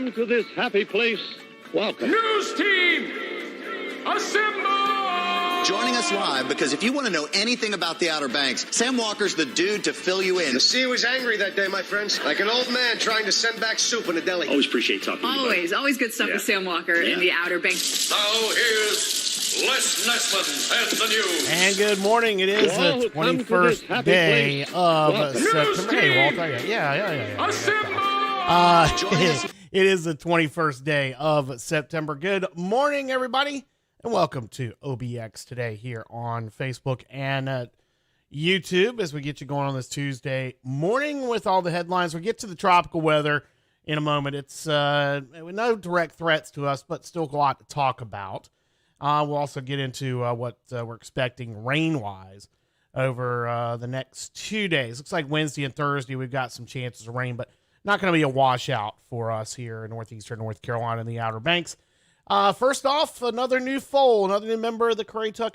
come to this happy place, welcome. News team, assemble! Joining us live because if you want to know anything about the Outer Banks, Sam Walker's the dude to fill you in. The sea was angry that day, my friends. Like an old man trying to send back soup in a deli. Always appreciate talking to you. Always good stuff with Sam Walker in the Outer Banks. Now here's Les Nessman and the news. And good morning. It is the 21st day of September. Hey, Walter. Yeah. Assemble! It is the 21st day of September. Good morning, everybody. And welcome to OBX Today here on Facebook and YouTube as we get you going on this Tuesday morning with all the headlines. We'll get to the tropical weather in a moment. It's no direct threats to us, but still a lot to talk about. We'll also get into what we're expecting rain-wise over the next 2 days. Looks like Wednesday and Thursday we've got some chances of rain, but not going to be a washout for us here in northeastern North Carolina and the Outer Banks. First off, another new foal, another new member of the Currituck,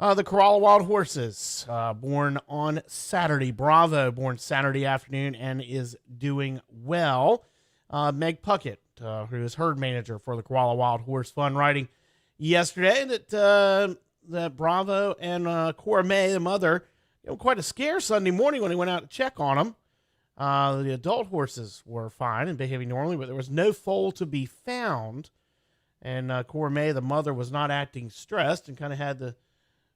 the Corolla Wild Horses, born on Saturday. Bravo, born Saturday afternoon and is doing well. Meg Puckett, who is herd manager for the Corolla Wild Horse Fund, writing yesterday that Bravo and Cora May, the mother, quite a scare Sunday morning when he went out to check on them. The adult horses were fine and behaving normally, but there was no foal to be found. And Cora May, the mother, was not acting stressed and kind of had the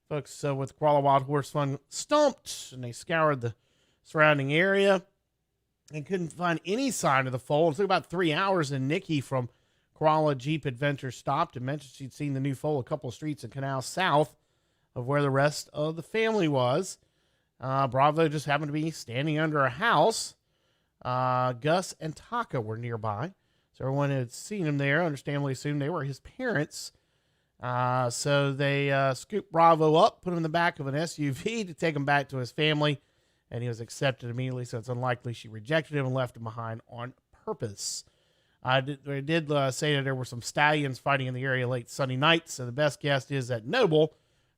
folks with the Corolla Wild Horse Fund stumped. And they scoured the surrounding area and couldn't find any sign of the foal. It took about 3 hours, and Nikki from Corolla Jeep Adventure stopped and mentioned she'd seen the new foal a couple of streets in Canal south of where the rest of the family was. Bravo just happened to be standing under a house. Gus and Taka were nearby. So everyone who had seen him there understandably assumed they were his parents. So they scooped Bravo up, put him in the back of an SUV to take him back to his family. And he was accepted immediately, so it's unlikely she rejected him and left him behind on purpose. They did say that there were some stallions fighting in the area late Sunday night. So the best guess is that Noble,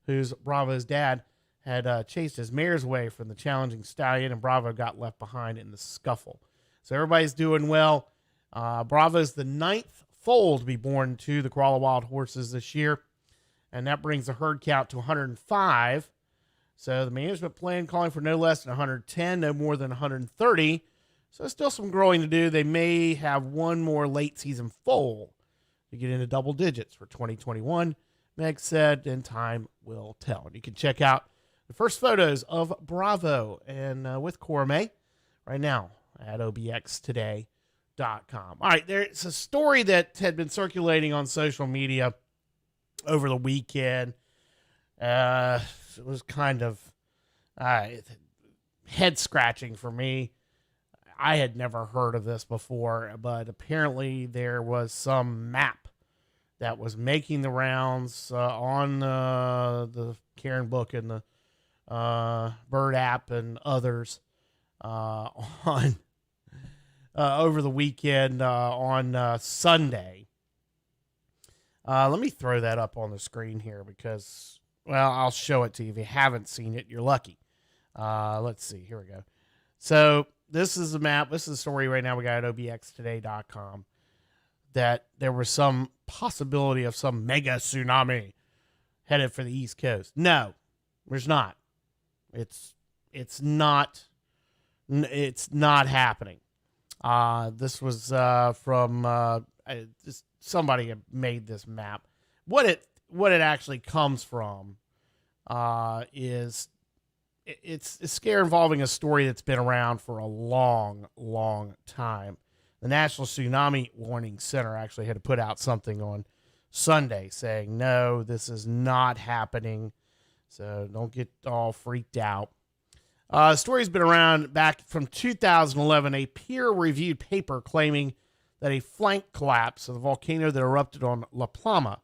who's Bravo's dad, had chased his mares away from the challenging stallion, and Bravo got left behind in the scuffle. So everybody's doing well. Bravo's the 9th foal to be born to the Corolla Wild Horses this year, and that brings the herd count to 105. So the management plan calling for no less than 110, no more than 130. So still some growing to do. They may have one more late season foal to get into double digits for 2021. Meg said, and time will tell. And you can check out the first photos of Bravo and with Cora May right now at obxtoday.com. All right, there's a story that had been circulating on social media over the weekend. It was kind of head-scratching for me. I had never heard of this before, but apparently there was some map that was making the rounds on the Karen book and the Bird app and others on over the weekend on Sunday. Let me throw that up on the screen here because, well, I'll show it to you. If you haven't seen it, you're lucky. Let's see. Here we go. So this is the map. This is the story right now we got at obxtoday.com that there was some possibility of some mega tsunami headed for the East Coast. No, there's not. It's not happening. This was from somebody had made this map. What it actually comes from is it's a scare involving a story that's been around for a long, long time. The National Tsunami Warning Center actually had to put out something on Sunday saying, no, this is not happening. So don't get all freaked out. The story's been around back from 2011, a peer-reviewed paper claiming that a flank collapse of the volcano that erupted on La Palma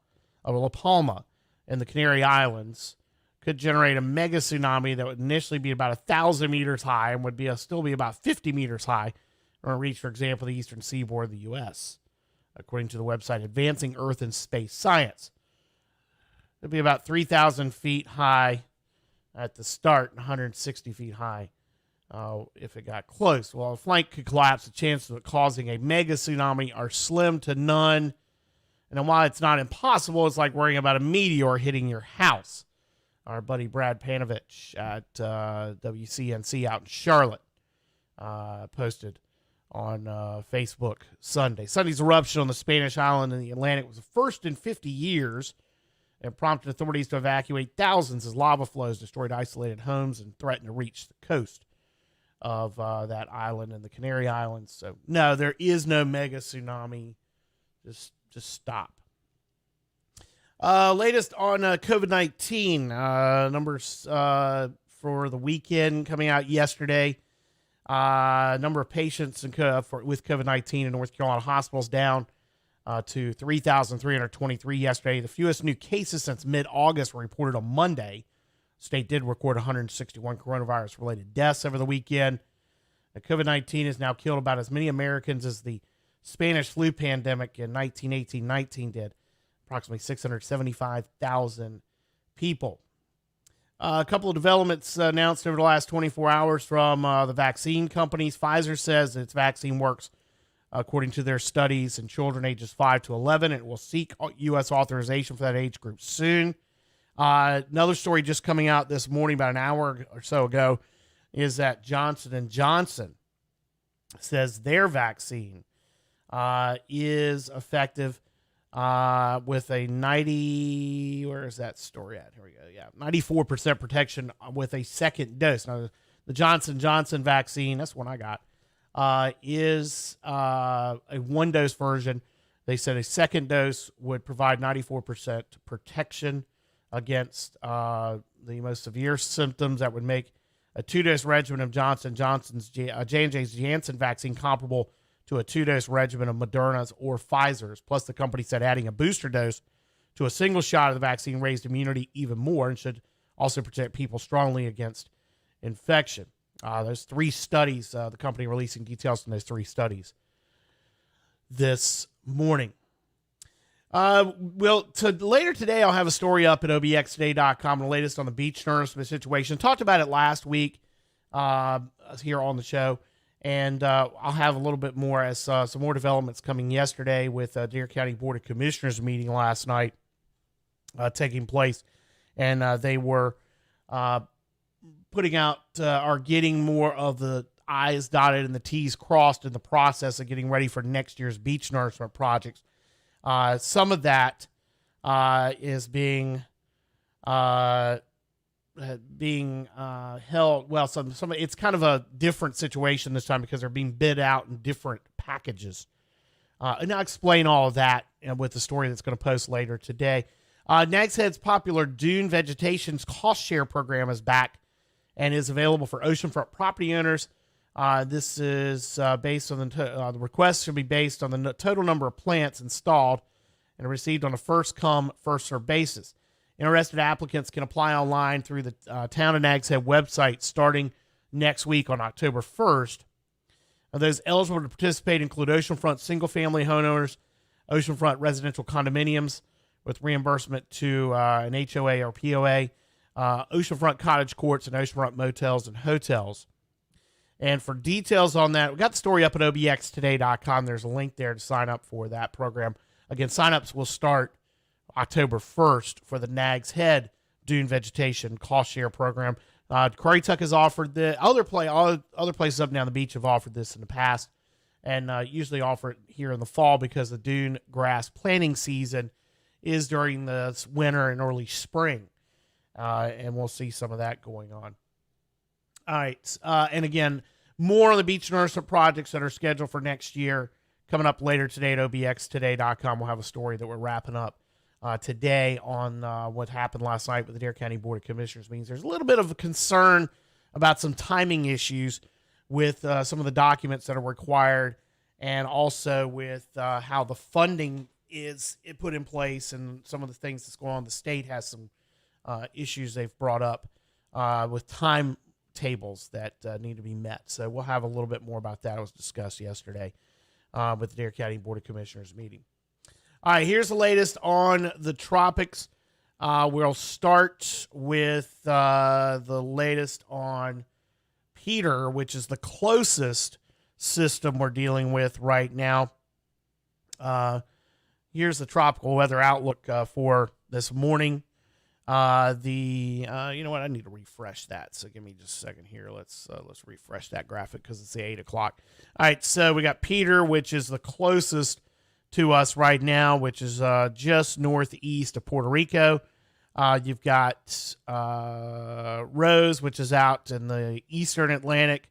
in the Canary Islands could generate a mega tsunami that would initially be about 1,000 meters high and would still be about 50 meters high when it reached, for example, the eastern seaboard of the U.S., according to the website Advancing Earth and Space Science. It would be about 3,000 feet high at the start, 160 feet high if it got close. Well, a flank could collapse. The chances of it causing a mega tsunami are slim to none. And while it's not impossible, it's like worrying about a meteor hitting your house. Our buddy Brad Panovich at WCNC out in Charlotte posted on Facebook Sunday. Sunday's eruption on the Spanish island in the Atlantic was the first in 50 years and prompted authorities to evacuate thousands as lava flows destroyed isolated homes and threatened to reach the coast of that island and the Canary Islands. So, no, there is no mega tsunami. Just stop. Latest on COVID-19 numbers for the weekend coming out yesterday. Number of patients with COVID-19 in North Carolina hospitals down to 3,323 yesterday. The fewest new cases since mid-August were reported on Monday. State did record 161 coronavirus-related deaths over the weekend. COVID-19 has now killed about as many Americans as the Spanish flu pandemic in 1918-19 did, approximately 675,000 people. A couple of developments announced over the last 24 hours from the vaccine companies. Pfizer says its vaccine works according to their studies in children ages 5 to 11. It will seek U.S. authorization for that age group soon. Another story just coming out this morning, about an hour or so ago, is that Johnson & Johnson says their vaccine is effective with a 90, where is that story at? Here we go. Yeah, 94% protection with a second dose. Now, the Johnson & Johnson vaccine, that's one I got, is a one-dose version. They said a second dose would provide 94% protection against the most severe symptoms. That would make a two-dose regimen of Johnson & Johnson's J&J's Janssen vaccine comparable to a two-dose regimen of Moderna's or Pfizer's. Plus, the company said adding a booster dose to a single shot of the vaccine raised immunity even more and should also protect people strongly against infection. There's 3 studies, the company releasing details from those 3 studies this morning. Later today, I'll have a story up at obxtoday.com, the latest on the beach nourishment situation. Talked about it last week here on the show. And I'll have a little bit more as some more developments coming yesterday with Dare County Board of Commissioners meeting last night taking place. And they were putting out or getting more of the I's dotted and the T's crossed in the process of getting ready for next year's beach nourishment projects. Some of that is being held. Well, some it's kind of a different situation this time because they're being bid out in different packages. And I'll explain all of that with the story that's going to post later today. Nags Head's popular Dune Vegetation's cost share program is back and is available for oceanfront property owners. This is based on the request should be based on the total number of plants installed and received on a first-come, first-served basis. Interested applicants can apply online through the Town of Nags Head website starting next week on October 1st. Those eligible to participate include oceanfront single-family homeowners, oceanfront residential condominiums with reimbursement to an HOA or POA, oceanfront cottage courts, and oceanfront motels and hotels. And for details on that, we got the story up at obxtoday.com. There's a link there to sign up for that program. Again, signups will start October 1st for the Nags Head Dune Vegetation Cost Share Program. Currituck has offered all other places up and down the beach have offered this in the past, and usually offer it here in the fall because the dune grass planting season is during the winter and early spring, and we'll see some of that going on. All right, and again, more on the beach nourishment projects that are scheduled for next year coming up later today at obxtoday.com. We'll have a story that we're wrapping up today on what happened last night with the Dare County Board of Commissioners meetings. There's a little bit of a concern about some timing issues with some of the documents that are required, and also with how the funding is put in place and some of the things that's going on. The state has some issues they've brought up with timetables that need to be met. So we'll have a little bit more about that. It was discussed yesterday with the Dare County Board of Commissioners meeting. All right, here's the latest on the tropics. We'll start with the latest on Peter, which is the closest system we're dealing with right now. Here's the tropical weather outlook for this morning. You know what? I need to refresh that. So give me just a second here. Let's refresh that graphic because it's the 8 o'clock. All right. So we got Peter, which is the closest to us right now, which is just northeast of Puerto Rico. You've got Rose, which is out in the eastern Atlantic,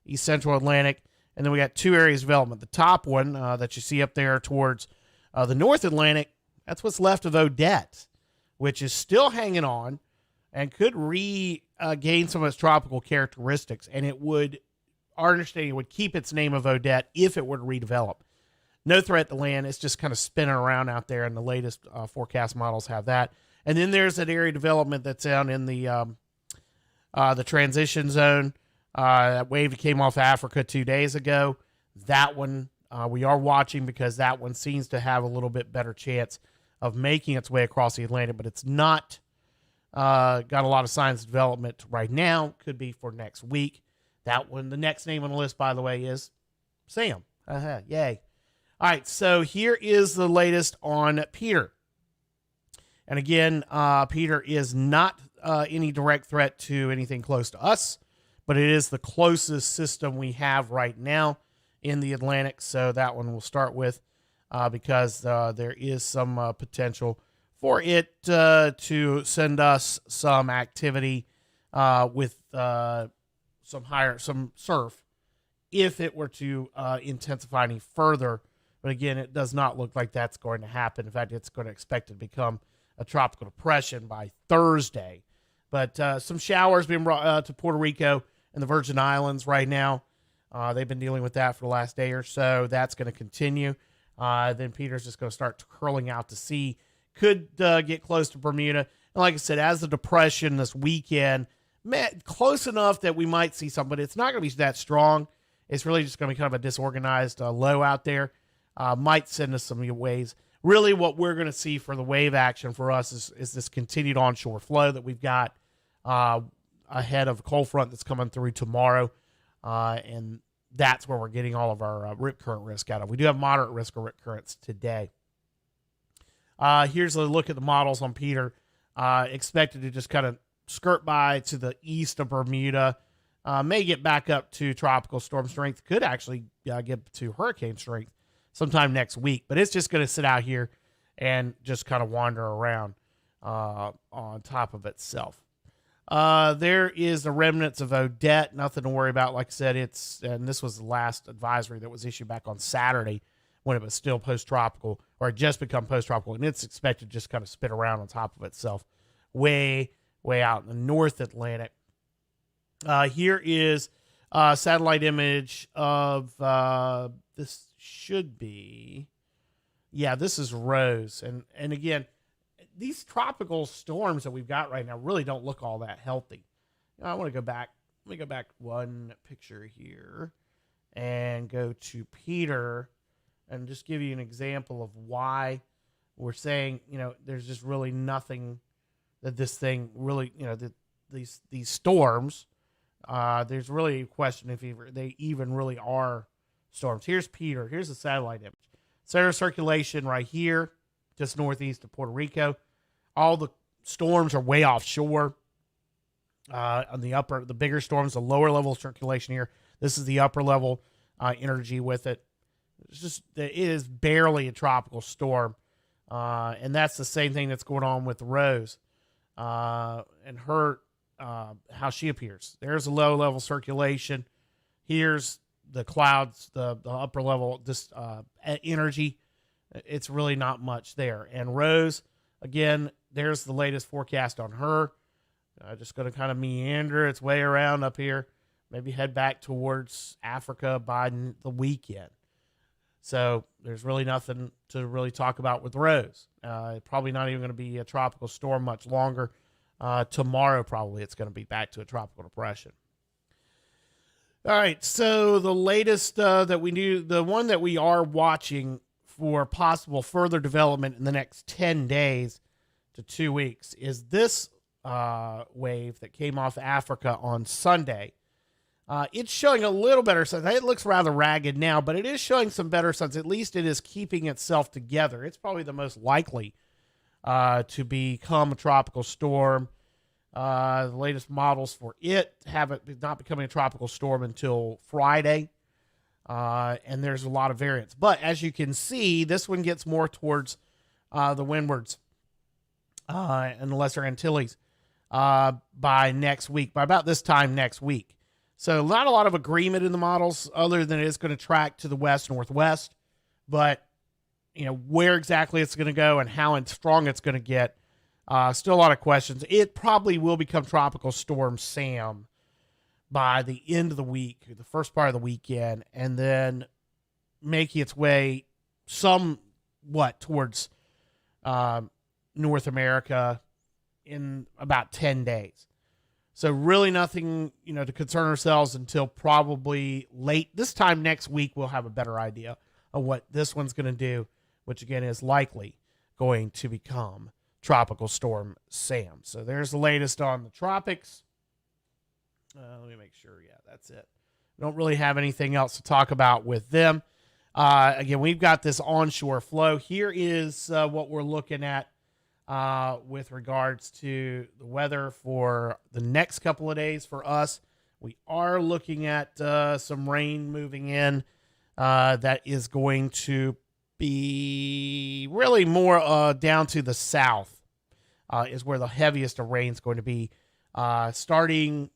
east central Atlantic. And then we got two areas of development. The top one that you see up there towards the North Atlantic, that's what's left of Odette, which is still hanging on and could regain some of its tropical characteristics. And our understanding would keep its name of Odette if it were to redevelop. No threat to land. It's just kind of spinning around out there, and the latest forecast models have that. And then there's that area development that's down in the transition zone. That wave that came off Africa 2 days ago. That one we are watching because that one seems to have a little bit better chance of making its way across the Atlantic, but it's not got a lot of signs of development right now. Could be for next week. That one, the next name on the list, by the way, is Sam. Yay. All right, so here is the latest on Peter. And again, Peter is not any direct threat to anything close to us, but it is the closest system we have right now in the Atlantic. So that one we'll start with because there is some potential for it to send us some activity with some surf if it were to intensify any further. But again, it does not look like that's going to happen. In fact, it's going to expect it to become a tropical depression by Thursday. But some showers being brought to Puerto Rico and the Virgin Islands right now. They've been dealing with that for the last day or so. That's going to continue. Then Peter's just going to start curling out to sea. Could get close to Bermuda. And like I said, as the depression this weekend, close enough that we might see something, but it's not going to be that strong. It's really just going to be kind of a disorganized low out there. Might send us some waves. Really what we're going to see for the wave action for us is this continued onshore flow that we've got ahead of a cold front that's coming through tomorrow. And that's where we're getting all of our rip current risk out of. We do have moderate risk of rip currents today. Here's a look at the models on Peter. Expected to just kind of skirt by to the east of Bermuda. May get back up to tropical storm strength. Could actually get to hurricane strength sometime next week. But it's just going to sit out here and just kind of wander around on top of itself. There is the remnants of Odette. Nothing to worry about. Like I said, and this was the last advisory that was issued back on Saturday when it was still post-tropical, or had just become post-tropical, and it's expected to just kind of spin around on top of itself way out in the North Atlantic. Here is a satellite image of this should be, this is Rose. And again, these tropical storms that we've got right now really don't look all that healthy. I want to go back. Let me go back one picture here and go to Peter and just give you an example of why we're saying, there's just really nothing that this thing really, these storms, there's really a question if they even really are storms. Here's Peter. Here's the satellite image. Center of circulation right here, just northeast of Puerto Rico. All the storms are way offshore. On the bigger storms, the lower level circulation here. This is the upper level energy with it. It is barely a tropical storm. And that's the same thing that's going on with Rose and her, how she appears. There's a low level circulation. Here's the clouds, the upper level, energy. It's really not much there. And Rose, again, there's the latest forecast on her. Just going to kind of meander its way around up here, maybe head back towards Africa by the weekend. So there's really nothing to really talk about with Rose. Probably not even going to be a tropical storm much longer. Tomorrow, probably it's going to be back to a tropical depression. All right, so the latest that we knew, the one that we are watching for possible further development in the next 10 days to 2 weeks is this wave that came off Africa on Sunday. It's showing a little better signs. It looks rather ragged now, but it is showing some better signs. At least it is keeping itself together. It's probably the most likely to become a tropical storm. The latest models for it have it not becoming a tropical storm until Friday. And there's a lot of variance. But as you can see, this one gets more towards the windwards and the Lesser Antilles by next week, by about this time next week. So not a lot of agreement in the models other than it's going to track to the west-northwest. But, where exactly it's going to go and how strong it's going to get, still a lot of questions. It probably will become Tropical Storm Sam by the end of the week, the first part of the weekend, and then making its way somewhat towards North America in about 10 days. So really nothing, to concern ourselves until probably late this time next week. We'll have a better idea of what this one's going to do, which again is likely going to become Tropical Storm Sam. So there's the latest on the tropics. Let me make sure. Yeah, that's it. We don't really have anything else to talk about with them. Again, we've got this onshore flow. Here is what we're looking at with regards to the weather for the next couple of days for us. We are looking at some rain moving in. That is going to be really more down to the south is where the heaviest of rain is going to be starting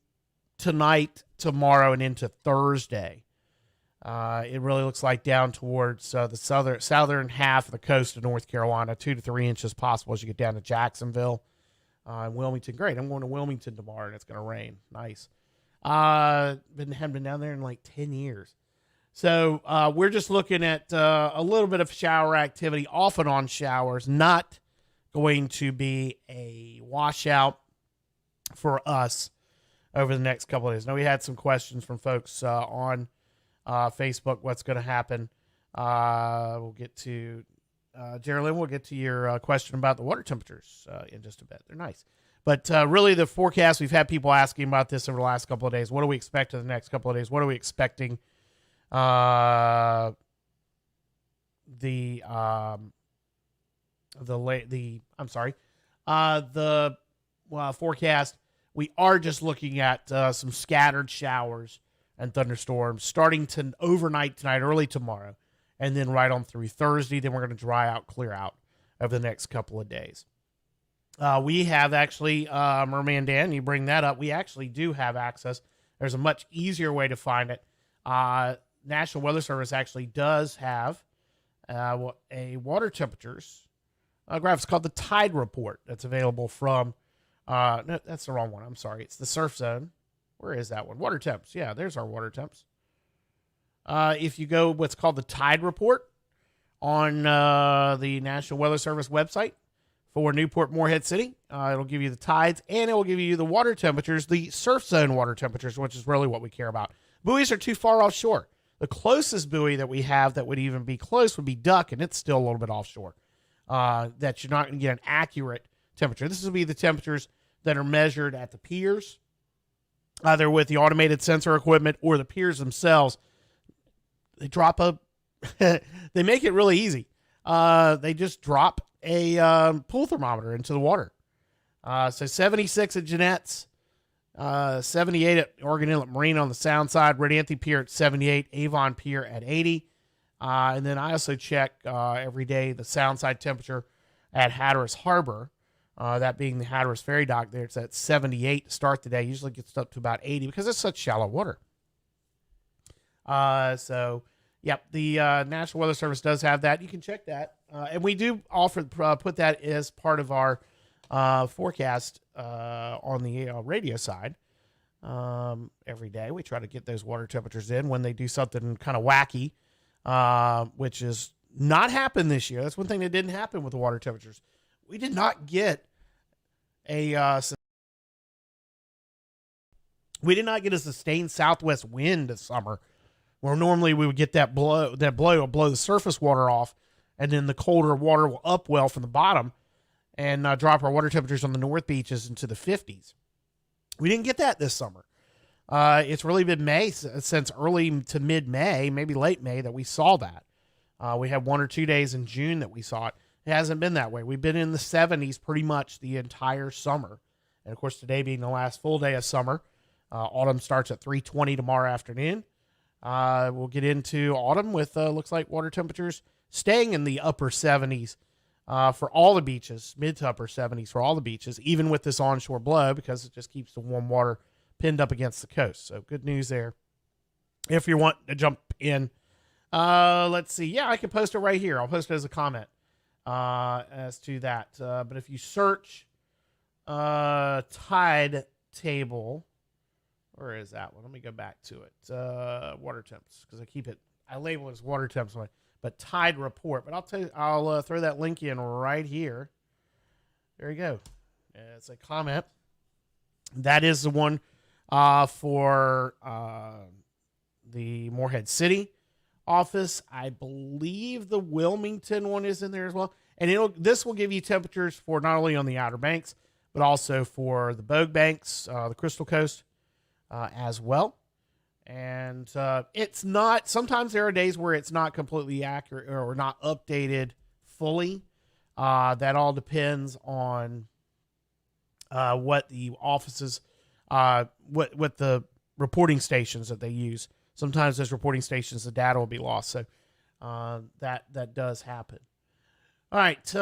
tonight, tomorrow, and into Thursday. It really looks like down towards the southern half of the coast of North Carolina, 2 to 3 inches possible as you get down to Jacksonville and Wilmington. Great. I'm going to Wilmington tomorrow, and it's going to rain. Nice. Haven't been down there in like 10 years. So we're just looking at a little bit of shower activity, off and on showers, not going to be a washout for us over the next couple of days. Now, we had some questions from folks on Facebook, what's going to happen. We'll get to, Geraldine, we'll get to your question about the water temperatures in just a bit. They're nice. But really the forecast, we've had people asking about this over the last couple of days. What do we expect in the next couple of days? What are we expecting? The forecast. We are just looking at some scattered showers and thunderstorms starting to overnight tonight, early tomorrow, and then right on through Thursday. Then we're going to dry out, clear out over the next couple of days. We have actually, Merman Dan, you bring that up. We actually do have access. There's a much easier way to find it. National Weather Service actually does have a water temperatures graph. It's called the Tide Report. That's available from, no, that's the wrong one. I'm sorry. It's the Surf Zone. Where is that one? Water temps. Yeah, there's our water temps. If you go what's called the Tide Report on the National Weather Service website for Newport Morehead City, it'll give you the tides and it will give you the water temperatures, the Surf Zone water temperatures, which is really what we care about. Buoys are too far offshore. The closest buoy that we have that would even be close would be Duck, and it's still a little bit offshore. That you're not going to get an accurate temperature. This will be the temperatures that are measured at the piers, either with the automated sensor equipment or the piers themselves. They drop they make it really easy. They just drop a pool thermometer into the water. So 76 at Jeanette's, 78 at Oregon Inlet Marine on the sound side, Redanthe Pier at 78, Avon Pier at 80. And then I also check every day the sound side temperature at Hatteras Harbor, that being the Hatteras Ferry Dock there. It's at 78 to start the day. Usually gets up to about 80 because it's such shallow water. So, yep, the National Weather Service does have that. You can check that. And we do offer put that as part of our forecast on the radio side every day. We try to get those water temperatures in when they do something kind of wacky, which is not happened this year. That's one thing that didn't happen with the water temperatures. We did not get a sustained southwest wind this summer, where normally we would get that blow will blow the surface water off, and then the colder water will upwell from the bottom and drop our water temperatures on the north beaches into the 50s. We didn't get that this summer. It's really been May since early to mid-May, maybe late May, that we saw that. We had 1 or 2 days in June that we saw it. It hasn't been that way. We've been in the 70s pretty much the entire summer. And, of course, today being the last full day of summer, autumn starts at 3:20 tomorrow afternoon. We'll get into autumn with, looks like, water temperatures staying in the upper 70s for all the beaches, mid to upper 70s for all the beaches, even with this onshore blow, because it just keeps the warm water pinned up against the coast. So good news there. If you want to jump in, let's see. Yeah, I can post it right here. I'll post it as a comment as to that. But if you search tide table, where is that one? Let me go back to it. Water temps, because I label it as water temps, but tide report. But I'll throw that link in right here. There you go. It's a comment. That is the one for the Morehead City office. I believe the Wilmington one is in there as well. And this will give you temperatures for not only on the Outer Banks, but also for the Bogue Banks, the Crystal Coast as well. And it's not, sometimes there are days where it's not completely accurate or not updated fully. That all depends on what the offices, what the reporting stations that they use. Sometimes those reporting stations, the data will be lost. So that does happen. All right,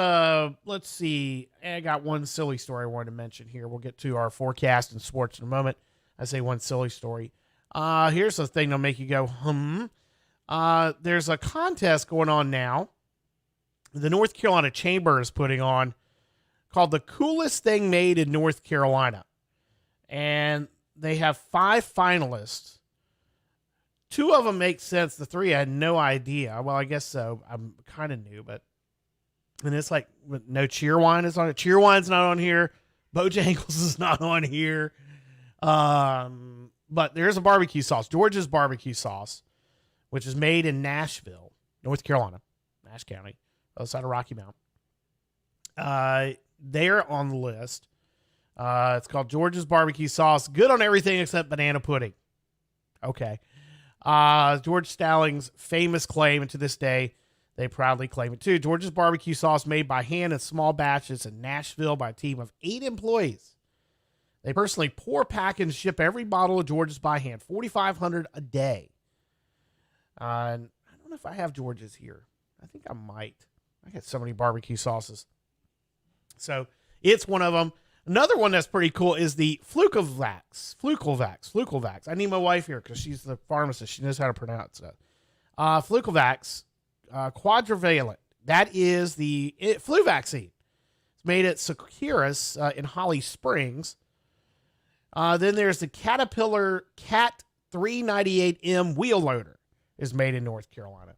let's see. I got one silly story I wanted to mention here. We'll get to our forecast and sports in a moment. I say one silly story. Here's the thing that'll make you go, there's a contest going on now. The North Carolina Chamber is putting on, called The Coolest Thing Made in North Carolina. And they have 5 finalists. 2 of them make sense. The 3 I had no idea. Well, I guess so. I'm kind of new, but. And it's like, no Cheerwine is on it. Cheerwine's not on here. Bojangles is not on here. But there's a barbecue sauce, George's barbecue sauce, which is made in Nashville, North Carolina, Nash County, outside of Rocky Mount. They're on the list. It's called George's barbecue sauce. Good on everything except banana pudding. Okay. George Stallings' famous claim, and to this day, they proudly claim it too. George's barbecue sauce made by hand in small batches in Nashville by a team of 8 employees. They personally pour, pack, and ship every bottle of George's by hand, 4,500 a day. And I don't know if I have George's here. I think I might. I got so many barbecue sauces. So it's one of them. Another one that's pretty cool is the Flukelvax. I need my wife here because she's the pharmacist. She knows how to pronounce it. Flukelvax quadrivalent. That is the flu vaccine. It's made at Securus in Holly Springs. Then there's the Caterpillar Cat 398M wheel loader, is made in North Carolina.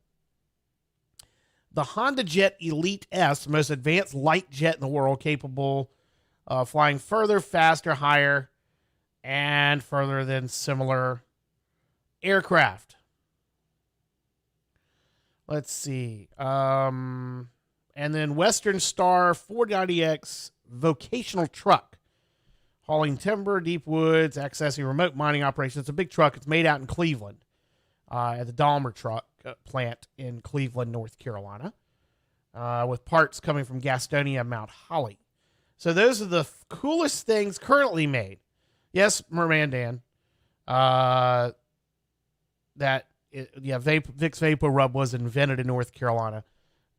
The Honda Jet Elite S, the most advanced light jet in the world, capable of flying further, faster, higher, and further than similar aircraft. Let's see. And then Western Star 490X vocational truck, hauling timber, deep woods, accessing remote mining operations. It's a big truck. It's made out in Cleveland at the Dahmer truck plant in Cleveland, North Carolina, with parts coming from Gastonia, Mount Holly. So those are the coolest things currently made. Yes, Merman Dan. Vicks Vapor Rub was invented in North Carolina,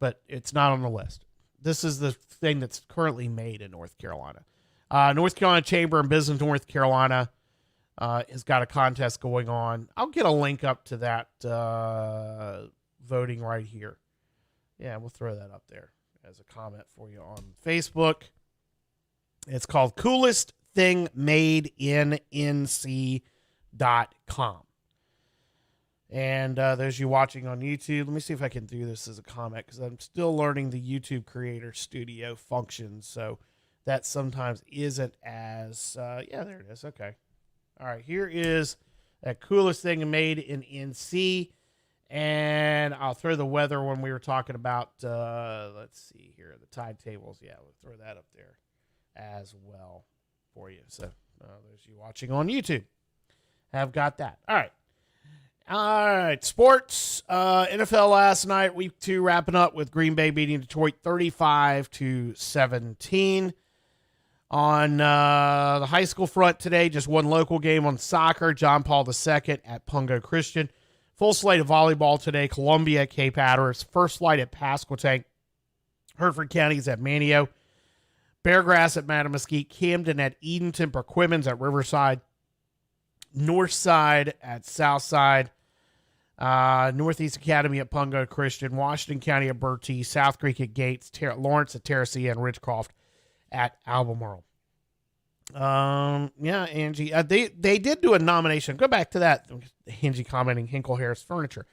but it's not on the list. This is the thing that's currently made in North Carolina. North Carolina Chamber of Business, North Carolina, has got a contest going on. I'll get a link up to that voting right here. Yeah, we'll throw that up there as a comment for you on Facebook. It's called Coolest Thing Made in NC.com. And those you watching on YouTube, let me see if I can do this as a comment, because I'm still learning the YouTube Creator Studio functions. So that sometimes isn't as, yeah, there it is. Okay. All right. Here is that coolest thing made in NC. And I'll throw the weather when we were talking about, let's see here, the tide tables. Yeah, we'll throw that up there as well for you. So those you watching on YouTube. have got that. All right. Sports. NFL last night, week 2 wrapping up with Green Bay beating Detroit 35-17. On the high school front today, just one local game on soccer, John Paul II at Pungo Christian. Full slate of volleyball today, Columbia at Cape Hatteras. First flight at Pasquotank. Hertford County's at Manio. Beargrass at Mattamuskeet. Camden at Edenton. Perquimans at Riverside. Northside at Southside. Northeast Academy at Pungo Christian. Washington County at Bertie. South Creek at Gates. Lawrence at Terracea. And Ridgecroft at Albemarle. Angie. They did do a nomination. Go back to that. Angie commenting Hinkle Harris Furniture.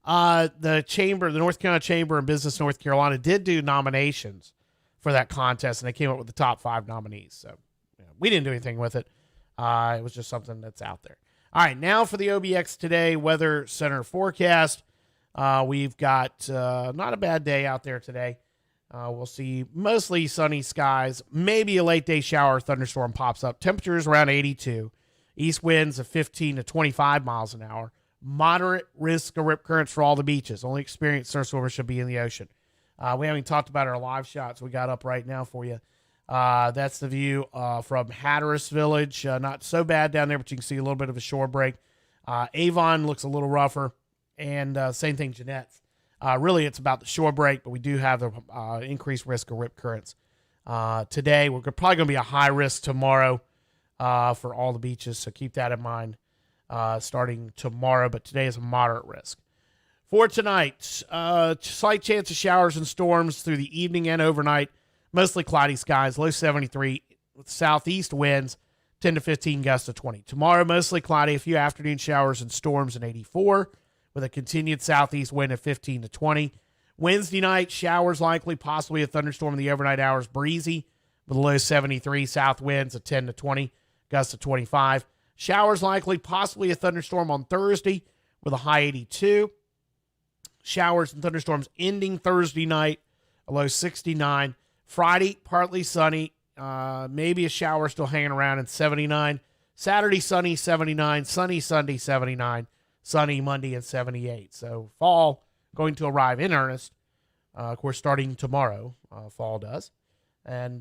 The North Carolina Chamber of Business North Carolina did do nominations for that contest, and they came up with the top 5 nominees. So we didn't do anything with it. It was just something that's out there. All right, now for the OBX Today Weather Center forecast. We've got not a bad day out there today. We'll see mostly sunny skies. Maybe a late day shower or thunderstorm pops up. Temperatures around 82. East winds of 15 to 25 miles an hour. Moderate risk of rip currents for all the beaches. Only experienced surf swimmers should be in the ocean. We haven't talked about our live shots we got up right now for you. That's the view from Hatteras Village. Not so bad down there, but you can see a little bit of a shore break. Avon looks a little rougher. And same thing, Jeanette's. Really, it's about the shore break, but we do have the increased risk of rip currents. Today, we're probably going to be a high risk tomorrow for all the beaches, so keep that in mind starting tomorrow, but today is a moderate risk. For tonight, slight chance of showers and storms through the evening and overnight, mostly cloudy skies, low 73, with southeast winds, 10 to 15 gusts to 20. Tomorrow, mostly cloudy, a few afternoon showers and storms in 84, with a continued southeast wind of 15 to 20. Wednesday night, showers likely, possibly a thunderstorm in the overnight hours, breezy, with a low 73, south winds of 10 to 20, gusts of 25. Showers likely, possibly a thunderstorm on Thursday, with a high 82. Showers and thunderstorms ending Thursday night, a low 69. Friday, partly sunny, maybe a shower still hanging around in 79. Saturday, sunny, 79. Sunny Sunday, 79. Sunny Monday and 78. So fall going to arrive in earnest. Of course, starting tomorrow, fall does. And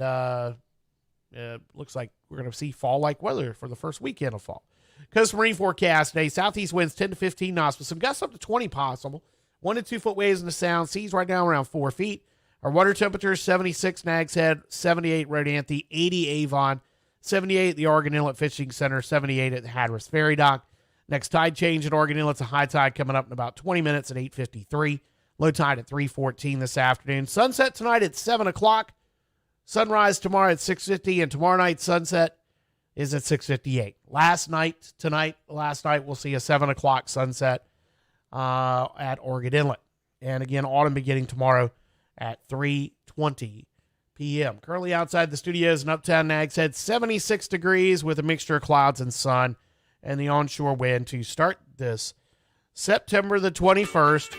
it looks like we're going to see fall-like weather for the first weekend of fall. Coast Marine forecast today, southeast winds 10 to 15 knots, with some gusts up to 20 possible. 1 to 2 foot waves in the sound. Seas right now around 4 feet. Our water temperature 76 Nags Head, 78 Rodanthe, 80 Avon, 78 at the Oregon Inlet Fishing Center, 78 at the Hatteras Ferry Dock. Next tide change at Oregon Inlet's a high tide coming up in about 20 minutes at 8:53. Low tide at 3:14 this afternoon. Sunset tonight at 7 o'clock. Sunrise tomorrow at 6:50, and tomorrow night sunset is at 6:58. Last night, we'll see a 7 o'clock sunset at Oregon Inlet. And again, autumn beginning tomorrow at 3:20 p.m. Currently outside the studios in Uptown Nags Head, 76 degrees with a mixture of clouds and sun, and the onshore wind to start this September the 21st.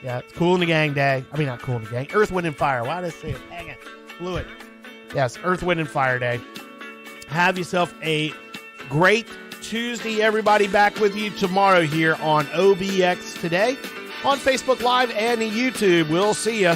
Yeah, it's Cool in the Gang Day. I mean, not Cool in the Gang. Earth, Wind, and Fire. Why did I say it? Dang it. Blew it. Yes, Earth, Wind, and Fire Day. Have yourself a great Tuesday, everybody. Back with you tomorrow here on OBX Today on Facebook Live and YouTube. We'll see you